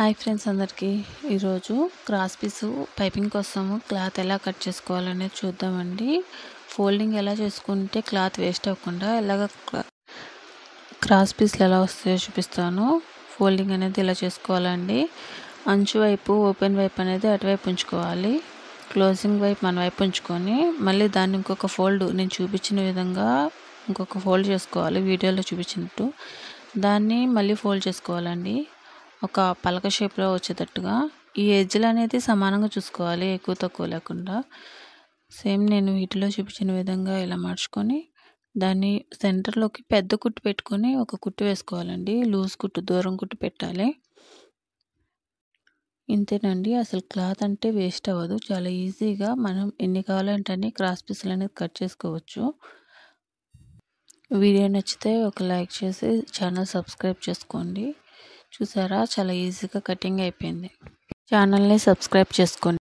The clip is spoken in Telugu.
హాయ్ ఫ్రెండ్స్ అందరికీ ఈరోజు క్రాస్ పీసు పైపింగ్ కోసము క్లాత్ ఎలా కట్ చేసుకోవాలనేది చూద్దామండి. ఫోల్డింగ్ ఎలా చేసుకుంటే క్లాత్ వేస్ట్ అవ్వకుండా ఎలాగ క్రాస్ పీస్లు ఎలా వస్తాయో చూపిస్తాను. ఫోల్డింగ్ అనేది ఇలా చేసుకోవాలండి. అంచు వైపు ఓపెన్ వైపు అనేది అటువైపు ఉంచుకోవాలి. క్లోజింగ్ వైపు మన వైపు ఉంచుకొని మళ్ళీ దాన్ని ఇంకొక ఫోల్డ్ నేను చూపించిన విధంగా ఇంకొక ఫోల్డ్ చేసుకోవాలి. వీడియోలో చూపించినట్టు దాన్ని మళ్ళీ ఫోల్డ్ చేసుకోవాలండి. ఒక పలక షేప్లో వచ్చేటట్టుగా ఈ ఎడ్జ్లు అనేది సమానంగా చూసుకోవాలి, ఎక్కువ తక్కువ లేకుండా. సేమ్ నేను వీటిలో చూపించిన విధంగా ఇలా మార్చుకొని దాన్ని సెంటర్లోకి పెద్ద కుట్టు పెట్టుకొని ఒక కుట్టు వేసుకోవాలండి. లూజ్ కుట్టు, దూరం కుట్టు పెట్టాలి. ఇంతేనండి. అసలు క్లాత్ అంటే వేస్ట్ అవ్వదు. చాలా ఈజీగా మనం ఎన్ని కావాలంటే అన్ని క్రాస్ పీసులు అనేది కట్ చేసుకోవచ్చు. వీడియో నచ్చితే ఒక లైక్ చేసి ఛానల్ సబ్స్క్రైబ్ చేసుకోండి. చూసారా, చాలా ఈజీగా కటింగ్ అయిపోయింది. ఛానల్ని సబ్స్క్రైబ్ చేసుకోండి.